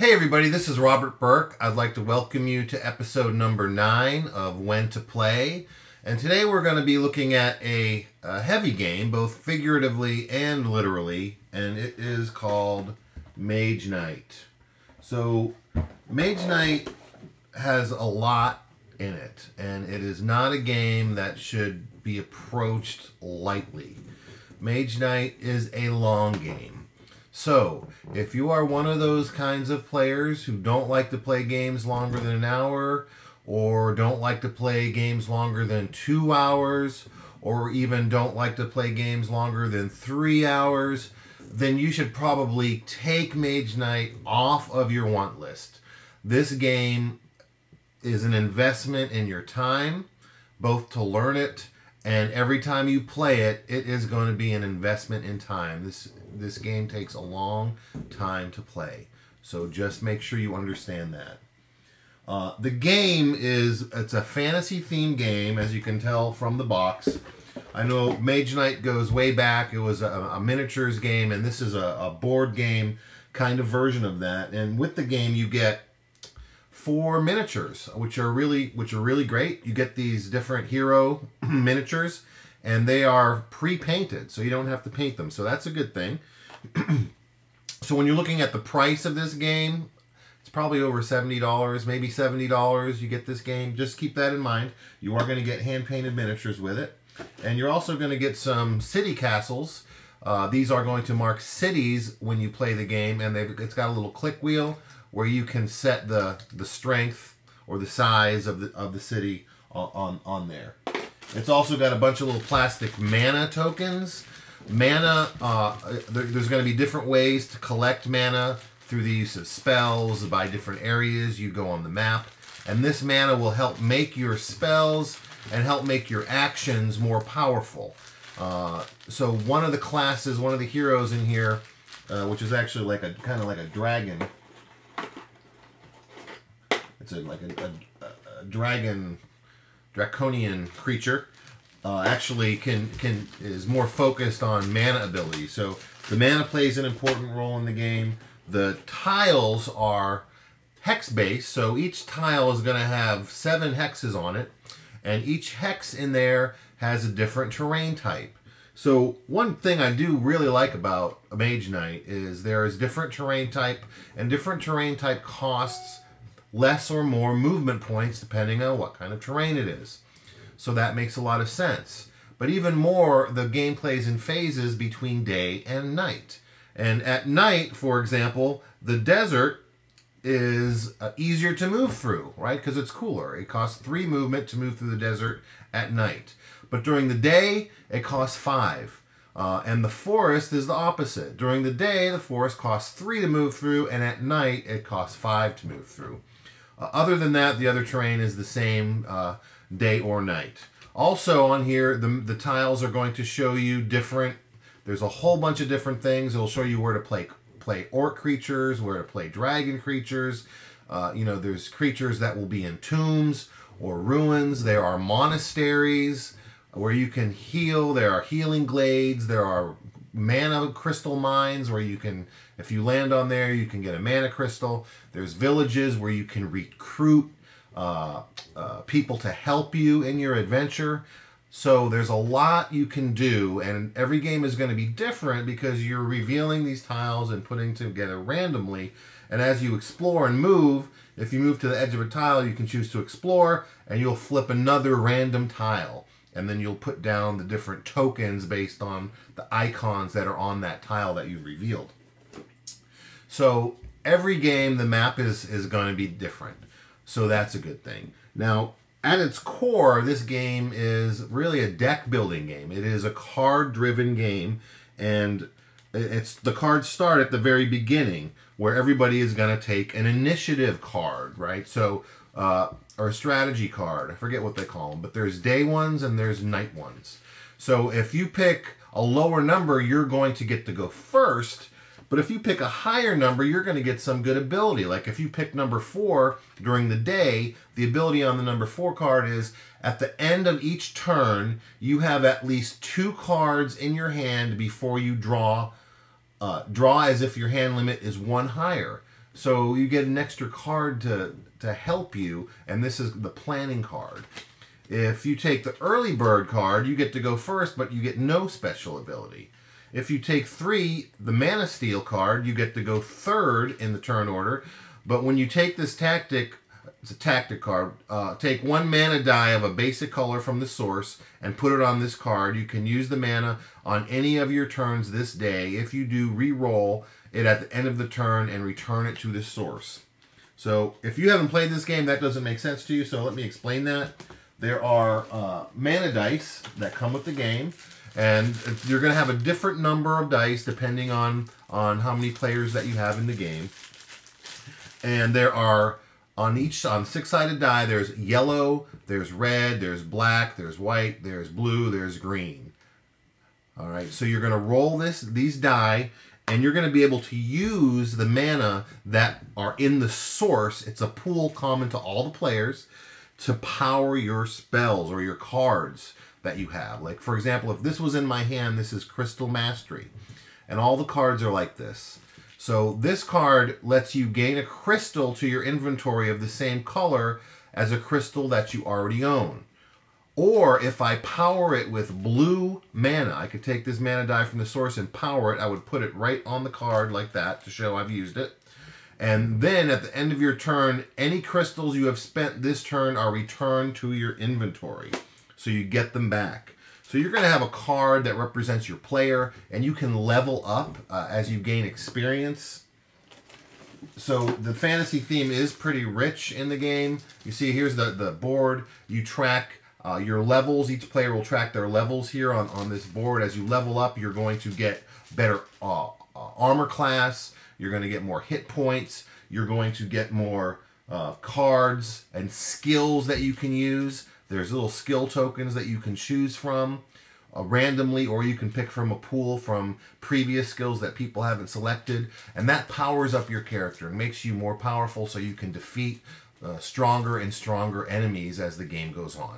Hey everybody, this is Robert Burke. I'd like to welcome you to episode number 9 of When to Play. And today we're going to be looking at a heavy game, both figuratively and literally, and it is called Mage Knight. So, Mage Knight has a lot in it, and it is not a game that should be approached lightly. Mage Knight is a long game. So, if you are one of those kinds of players who don't like to play games longer than an hour, or don't like to play games longer than 2 hours, or even don't like to play games longer than 3 hours, then you should probably take Mage Knight off of your want list. This game is an investment in your time, both to learn it, and every time you play it, it is going to be an investment in time. This game takes a long time to play. So just make sure you understand that. The game it's a fantasy themed game, as you can tell from the box. I know Mage Knight goes way back. It was a miniatures game, and this is a board game kind of version of that. And with the game, you get 4 miniatures, which are really great. You get these different hero miniatures, and they are pre-painted, so you don't have to paint them. So that's a good thing. So when you're looking at the price of this game, it's probably over $70, maybe $70. You get this game. Just keep that in mind. You are going to get hand-painted miniatures with it, and you're also going to get some city castles. These are going to mark cities when you play the game, and it's got a little click wheel where you can set the strength or the size of the city on there. It's also got a bunch of little plastic mana tokens. Mana, there's going to be different ways to collect mana through the use of spells by different areas you go on the map. And this mana will help make your spells and help make your actions more powerful. So one of the classes, one of the heroes in here, which is actually like kind of like a dragon. It's like a draconian creature. Actually is more focused on mana ability. So the mana plays an important role in the game. The tiles are hex based, so each tile is going to have 7 hexes on it, and each hex in there has a different terrain type. So one thing I do really like about a Mage Knight is there is different terrain type, and different terrain type costs less or more movement points depending on what kind of terrain it is. So that makes a lot of sense. But even more, the game plays in phases between day and night. And at night, for example, the desert is easier to move through, right? Because it's cooler. It costs 3 movement to move through the desert at night. But during the day, it costs 5. And the forest is the opposite. During the day, the forest costs 3 to move through, and at night, it costs 5 to move through. Other than that, the other terrain is the same day or night. Also on here, the tiles are going to show you different, there's a whole bunch of different things. It'll show you where to play orc creatures, where to play dragon creatures. There's creatures that will be in tombs or ruins. There are monasteries where you can heal. There are healing glades. There are mana crystal mines where you can, if you land on there, you can get a mana crystal. There's villages where you can recruit people to help you in your adventure. So there's a lot you can do, and every game is going to be different because you're revealing these tiles and putting together randomly. And as you explore and move, if you move to the edge of a tile, you can choose to explore, and you'll flip another random tile. And then you'll put down the different tokens based on the icons that are on that tile that you've revealed. So every game, the map is going to be different. So that's a good thing. Now, at its core, this game is really a deck building game. It is a card-driven game, and the cards start at the very beginning, where everybody is going to take an initiative card, right? So, or a strategy card. I forget what they call them, but there's day ones and there's night ones. So if you pick a lower number, you're going to get to go first. But if you pick a higher number, you're going to get some good ability. Like if you pick number 4 during the day, the ability on the number 4 card is at the end of each turn, you have at least 2 cards in your hand before you draw. Draw as if your hand limit is 1 higher. So you get an extra card to help you, and this is the planning card. If you take the early bird card, you get to go first, but you get no special ability. If you take 3, the Mana Steal card, you get to go third in the turn order. But when you take this tactic, it's a tactic card, take 1 mana die of a basic color from the source and put it on this card. You can use the mana on any of your turns this day. If you do, re-roll it at the end of the turn and return it to the source. So if you haven't played this game, that doesn't make sense to you, so let me explain that. There are mana dice that come with the game, and you're going to have a different number of dice depending on how many players that you have in the game. And there are, on 6-sided die, there's yellow, there's red, there's black, there's white, there's blue, there's green. All right, so you're going to roll these die, and you're going to be able to use the mana that are in the source. It's a pool common to all the players to power your spells or your cards that you have. Like, for example, if this was in my hand, this is Crystal Mastery. And all the cards are like this. So this card lets you gain a crystal to your inventory of the same color as a crystal that you already own. Or if I power it with blue mana, I could take this mana die from the source and power it. I would put it right on the card like that to show I've used it. And then at the end of your turn, any crystals you have spent this turn are returned to your inventory. So you get them back. So you're going to have a card that represents your player, and you can level up as you gain experience. So the fantasy theme is pretty rich in the game. You see, here's the board. You track your levels. Each player will track their levels here on this board. As you level up, you're going to get better armor class. You're going to get more hit points. You're going to get more cards and skills that you can use. There's little skill tokens that you can choose from randomly, or you can pick from a pool from previous skills that people haven't selected. And that powers up your character and makes you more powerful so you can defeat stronger and stronger enemies as the game goes on.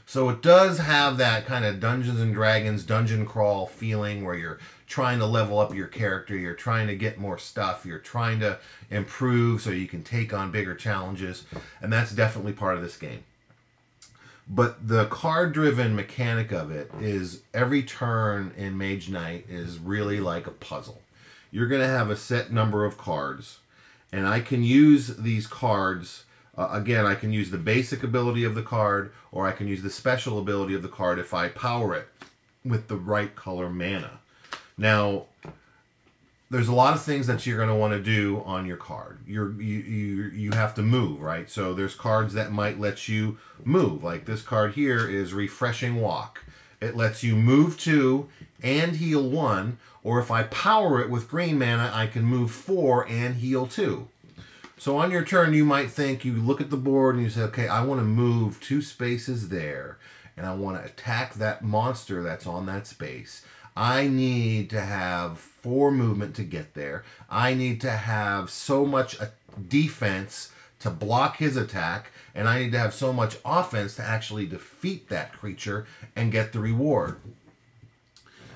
So it does have that kind of Dungeons and Dragons dungeon crawl feeling where you're trying to level up your character, you're trying to get more stuff, you're trying to improve so you can take on bigger challenges, and that's definitely part of this game. But the card-driven mechanic of it is every turn in Mage Knight is really like a puzzle. You're going to have a set number of cards, and I can use these cards. Again, I can use the basic ability of the card, or I can use the special ability of the card if I power it with the right color mana. Now, there's a lot of things that you're going to want to do on your card. You have to move, right? So there's cards that might let you move. Like this card here is Refreshing Walk. It lets you move 2 and heal 1, or if I power it with green mana, I can move 4 and heal 2. So on your turn, you might think, you look at the board and you say, okay, I want to move 2 spaces there, and I want to attack that monster that's on that space. I need to have 4 movement to get there. I need to have so much defense to block his attack, and I need to have so much offense to actually defeat that creature and get the reward.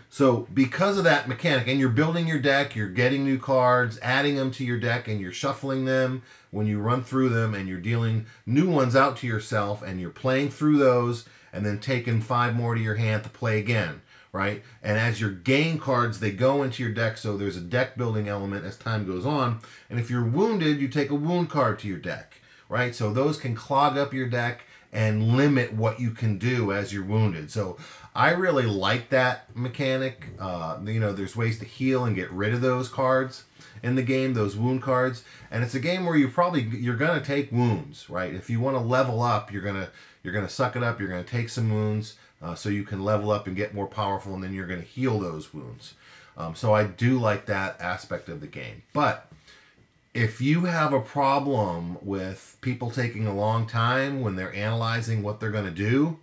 So because of that mechanic, and you're building your deck, you're getting new cards, adding them to your deck, and you're shuffling them when you run through them, and you're dealing new ones out to yourself, and you're playing through those, and then taking 5 more to your hand to play again, right? And as you gain cards, they go into your deck, so there's a deck building element as time goes on. And if you're wounded, you take a wound card to your deck, right? So those can clog up your deck and limit what you can do as you're wounded. So I really like that mechanic. You know, there's ways to heal and get rid of those cards in the game, those wound cards. And it's a game where you're gonna take wounds, right? If you want to level up, you're gonna suck it up. You're gonna take some wounds so you can level up and get more powerful, and then you're gonna heal those wounds. So I do like that aspect of the game. But if you have a problem with people taking a long time when they're analyzing what they're going to do,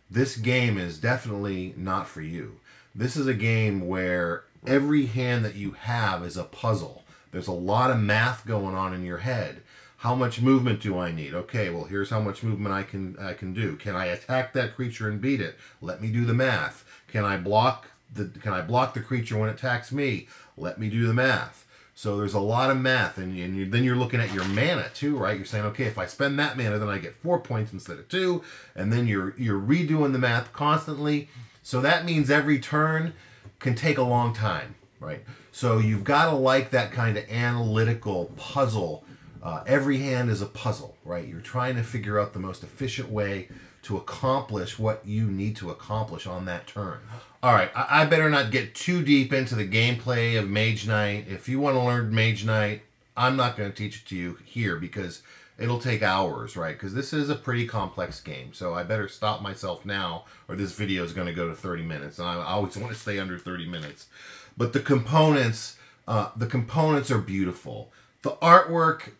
this game is definitely not for you. This is a game where every hand that you have is a puzzle. There's a lot of math going on in your head. How much movement do I need? Okay, well, here's how much movement I can do. Can I attack that creature and beat it? Let me do the math. Can I block the creature when it attacks me? Let me do the math. So there's a lot of math, and then you're looking at your mana too, right? You're saying, okay, if I spend that mana, then I get 4 points instead of 2, and then you're redoing the math constantly. So that means every turn can take a long time, right? So you've got to like that kind of analytical puzzle. Every hand is a puzzle, right? You're trying to figure out the most efficient way to accomplish what you need to accomplish on that turn. All right, I better not get too deep into the gameplay of Mage Knight. If you want to learn Mage Knight, I'm not going to teach it to you here because it'll take hours, right? Because this is a pretty complex game. So I better stop myself now or this video is going to go to 30 minutes. And I always want to stay under 30 minutes. But the components are beautiful. The artwork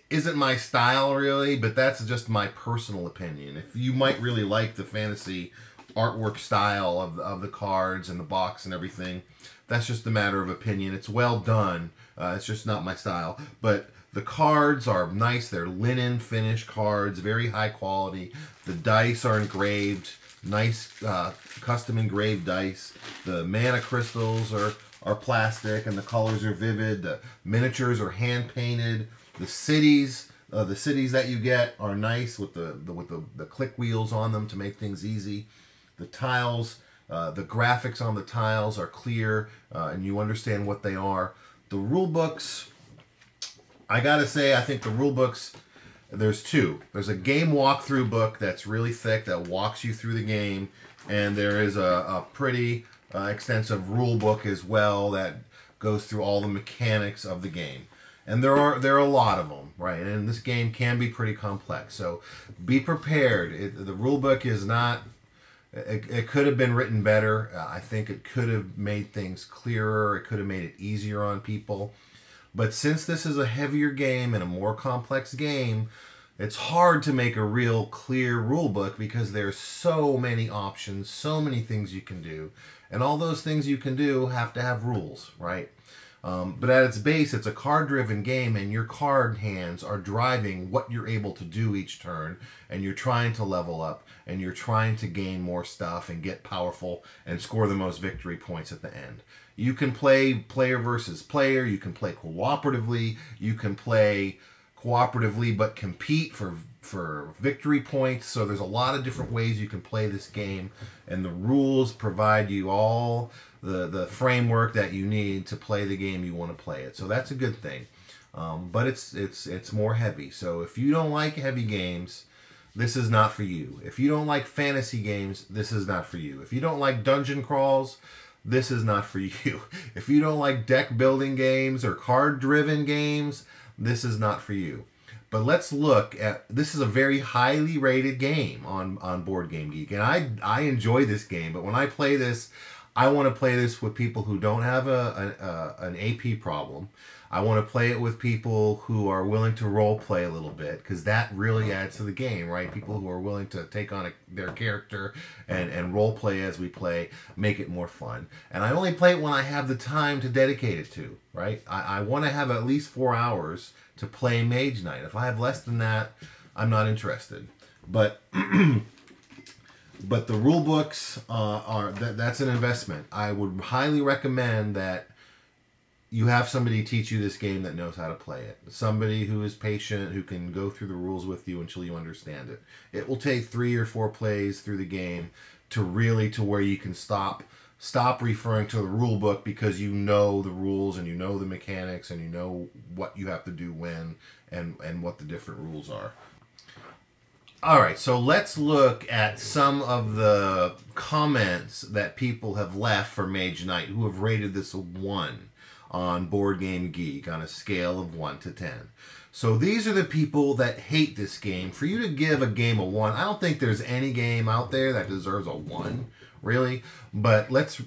isn't my style really, but that's just my personal opinion. If you might really like the fantasy artwork style of the cards and the box and everything, that's just a matter of opinion. It's well done. It's just not my style. But the cards are nice. They're linen finish cards, very high quality. The dice are engraved, nice custom engraved dice. The mana crystals are plastic and the colors are vivid. The miniatures are hand painted. The cities that you get are nice with the click wheels on them to make things easy. The tiles, the graphics on the tiles are clear and you understand what they are. The rule books, I gotta say, I think the rule books, there's two. There's a game walkthrough book that's really thick that walks you through the game, and there is a pretty extensive rule book as well that goes through all the mechanics of the game. And there are a lot of them, right? And this game can be pretty complex. So be prepared. The rule book is not, it could have been written better. I think it could have made things clearer. It could have made it easier on people. But since this is a heavier game and a more complex game, it's hard to make a real clear rule book because there's so many options, so many things you can do. And all those things you can do have to have rules, right? But at its base, it's a card-driven game, and your card hands are driving what you're able to do each turn, and you're trying to level up, and you're trying to gain more stuff and get powerful and score the most victory points at the end. You can play player versus player, you can play cooperatively, you can play cooperatively but compete for victory points. So there's a lot of different ways you can play this game, and the rules provide you all the framework that you need to play the game you want to play it. So that's a good thing. But it's more heavy. So if you don't like heavy games, this is not for you. If you don't like fantasy games, this is not for you. If you don't like dungeon crawls, this is not for you. If you don't like deck building games or card driven games, this is not for you. But let's look at, this is a very highly rated game on Board Game Geek, and I enjoy this game. But when I play this, I want to play this with people who don't have an AP problem. I want to play it with people who are willing to role play a little bit, because that really adds to the game, right? People who are willing to take on their character and role play as we play, make it more fun. And I only play it when I have the time to dedicate it to, right? I want to have at least 4 hours to play Mage Knight. If I have less than that, I'm not interested. But but the rule books that's an investment. I would highly recommend that you have somebody teach you this game that knows how to play it. Somebody who is patient, who can go through the rules with you until you understand it. It will take 3 or 4 plays through the game to where you can stop referring to the rule book, because you know the rules and you know the mechanics and you know what you have to do when and what the different rules are. Alright, so let's look at some of the comments that people have left for Mage Knight who have rated this a 1 on Board Game Geek on a scale of 1 to 10. So these are the people that hate this game. For you to give a game a 1, I don't think there's any game out there that deserves a 1, really. But let's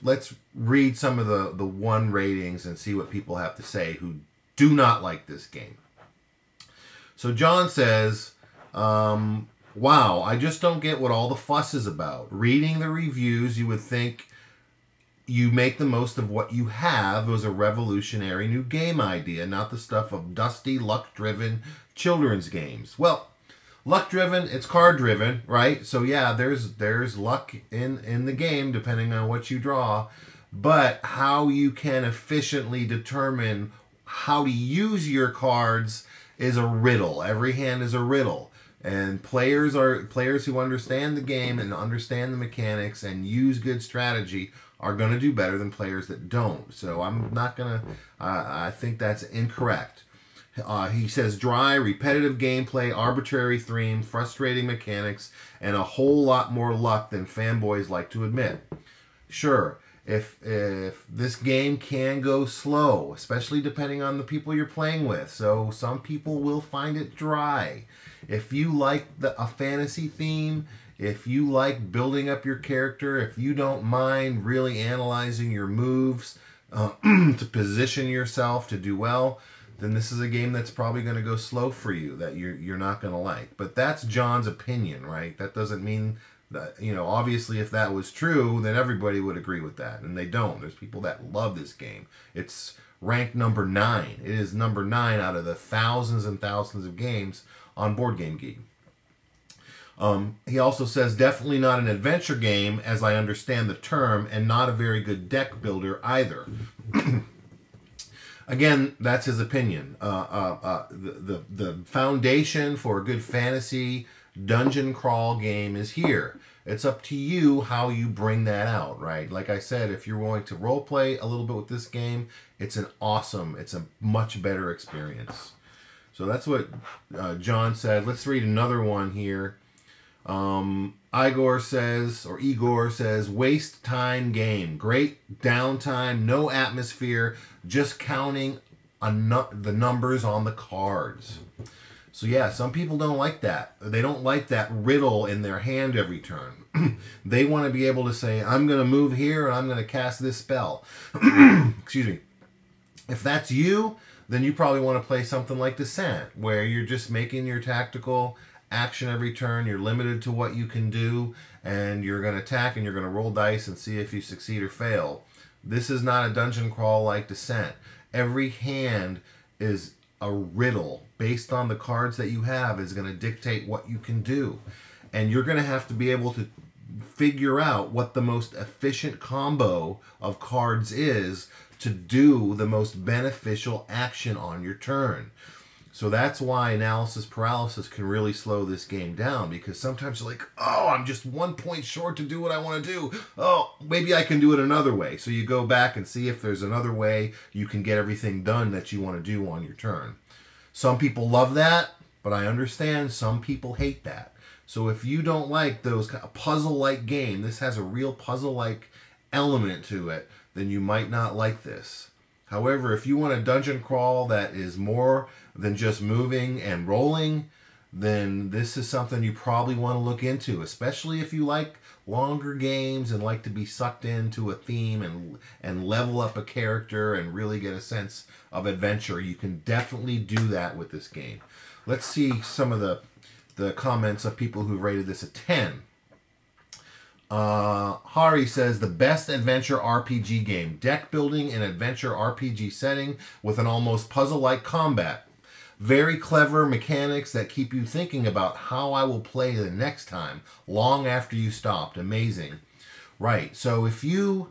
read some of the 1 ratings and see what people have to say who do not like this game. So John says, wow, I just don't get what all the fuss is about. Reading the reviews, you would think you make the most of what you have. It was a revolutionary new game idea, not the stuff of dusty, luck-driven children's games. Well, luck-driven, it's card-driven, right? So yeah, there's luck in the game depending on what you draw. But how you can efficiently determine how to use your cards is a riddle. Every hand is a riddle. And players who understand the game and understand the mechanics and use good strategy are going to do better than players that don't. So I'm not going to, I think that's incorrect. He says dry, repetitive gameplay, arbitrary theme, frustrating mechanics, and a whole lot more luck than fanboys like to admit. Sure, if this game can go slow, especially depending on the people you're playing with. So some people will find it dry. If you like a fantasy theme, if you like building up your character, if you don't mind really analyzing your moves to position yourself to do well, then this is a game that's probably going to go slow for you, that you're not going to like. But that's John's opinion, right? That doesn't mean that, you know, obviously if that was true, then everybody would agree with that. And they don't. There's people that love this game. It's ranked number 9. It is number 9 out of the thousands and thousands of games on Board Game Geek. He also says, definitely not an adventure game, as I understand the term, and not a very good deck builder either. Again, that's his opinion. The foundation for a good fantasy dungeon crawl game is here. It's up to you how you bring that out, right? Like I said, if you're willing to role play a little bit with this game, it's a much better experience. So that's what John said. Let's read another one here. Igor says, waste time game. Great downtime, no atmosphere, just counting the numbers on the cards. So yeah, some people don't like that. They don't like that riddle in their hand every turn. They want to be able to say, I'm going to move here and I'm going to cast this spell. Excuse me. If that's you, then you probably want to play something like Descent, where you're just making your tactical action every turn. You're limited to what you can do, and you're going to attack and you're going to roll dice and see if you succeed or fail. This is not a dungeon crawl like Descent. Every hand is a riddle based on the cards that you have, is going to dictate what you can do. And you're going to have to be able to figure out what the most efficient combo of cards is to do the most beneficial action on your turn. So that's why analysis paralysis can really slow this game down, because sometimes you're like, oh, I'm just 1 point short to do what I want to do. Oh, maybe I can do it another way. So you go back and see if there's another way you can get everything done that you want to do on your turn. Some people love that, but I understand some people hate that. So if you don't like those kind of puzzle-like game, this has a real puzzle-like element to it, then you might not like this. However, if you want a dungeon crawl that is more than just moving and rolling, then this is something you probably want to look into, especially if you like longer games and like to be sucked into a theme and level up a character and really get a sense of adventure. You can definitely do that with this game. Let's see some of the comments of people who rated this a 10. Hari says, the best adventure RPG game. Deck building and adventure RPG setting with an almost puzzle-like combat. Very clever mechanics that keep you thinking about how I will play the next time, long after you stopped. Amazing. Right, so if you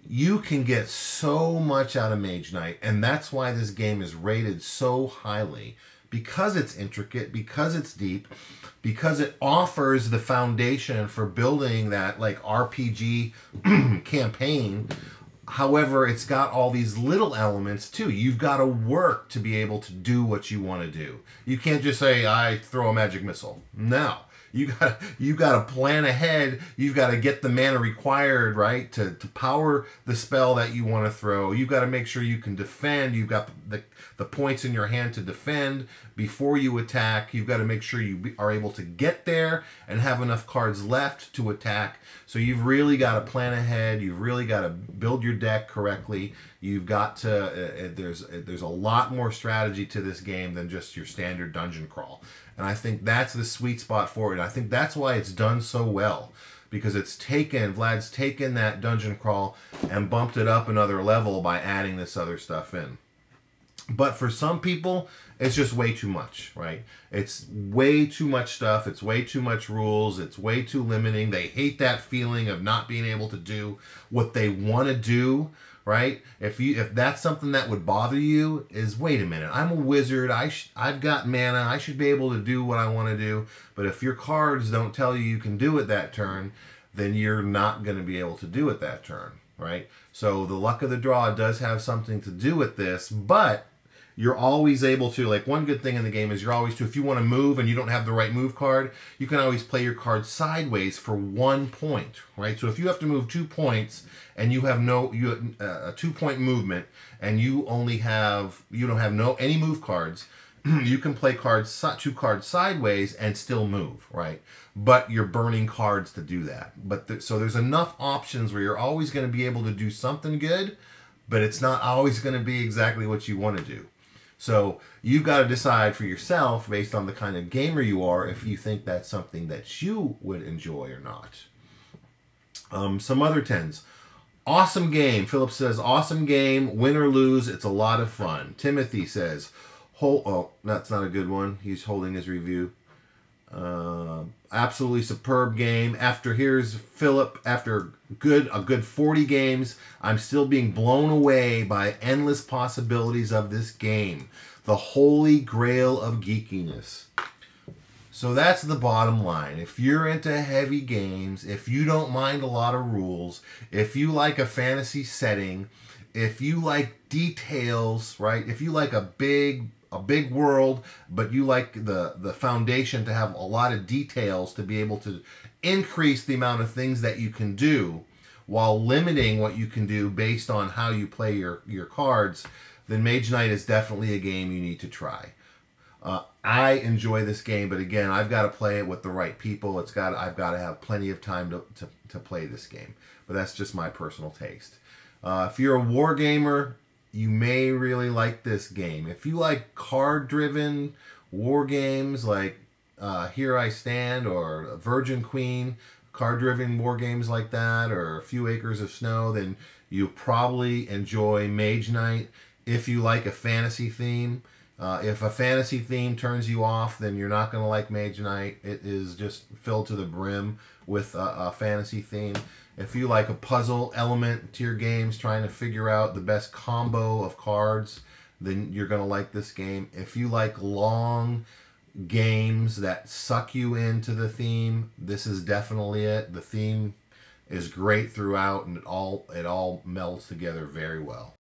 can get so much out of Mage Knight, and that's why this game is rated so highly. Because it's intricate, because it's deep, because it offers the foundation for building that like RPG campaign. However, it's got all these little elements too. You've got to work to be able to do what you want to do. You can't just say, I throw a magic missile. No. You got to plan ahead. You've got to get the mana required, right, to power the spell that you want to throw. You've got to make sure you can defend. You've got the points in your hand to defend before you attack. You've got to make sure you are able to get there and have enough cards left to attack. So you've really got to plan ahead. You've really got to build your deck correctly. You've got to, there's a lot more strategy to this game than just your standard dungeon crawl. And I think that's the sweet spot for it. I think that's why it's done so well, because Vlad's taken that dungeon crawl and bumped it up another level by adding this other stuff in. But for some people, it's just way too much, right? It's way too much stuff. It's way too much rules. It's way too limiting. They hate that feeling of not being able to do what they want to do, right? If that's something that would bother you, is wait a minute, I'm a wizard. I've got mana. I should be able to do what I want to do. But if your cards don't tell you can do it that turn, then you're not going to be able to do it that turn, right? So the luck of the draw does have something to do with this, but you're always able to, like, one good thing in the game is you're always to, if you want to move and you don't have the right move card, you can always play your card sideways for 1 point, right? So if you have to move 2 points and you have a 2-point movement and you don't have any move cards, you can play 2 cards sideways and still move, right? But you're burning cards to do that. So there's enough options where you're always going to be able to do something good, but it's not always going to be exactly what you want to do. So you've got to decide for yourself, based on the kind of gamer you are, if you think that's something that you would enjoy or not. Some other 10s. Awesome game. Philip says, awesome game. Win or lose, it's a lot of fun. Timothy says, oh, that's not a good one. He's holding his review. Absolutely superb game. Here's Philip. After a good 40 games, I'm still being blown away by endless possibilities of this game. The holy grail of geekiness. So that's the bottom line. If you're into heavy games, if you don't mind a lot of rules, if you like a fantasy setting, if you like details, right? If you like a big world, but you like the foundation to have a lot of details to be able to increase the amount of things that you can do while limiting what you can do based on how you play your cards, then Mage Knight is definitely a game you need to try. I enjoy this game, but again, I've got to play it with the right people. I've got to have plenty of time to play this game. But that's just my personal taste. If you're a war gamer, you may really like this game. If you like card-driven war games like Here I Stand or Virgin Queen, card-driven war games like that, or A Few Acres of Snow, then you'll probably enjoy Mage Knight. If you like a fantasy theme, if a fantasy theme turns you off, then you're not going to like Mage Knight. It is just filled to the brim with a fantasy theme. If you like a puzzle element to your games, trying to figure out the best combo of cards, then you're going to like this game. If you like long games that suck you into the theme, this is definitely it. The theme is great throughout, and it all melds together very well.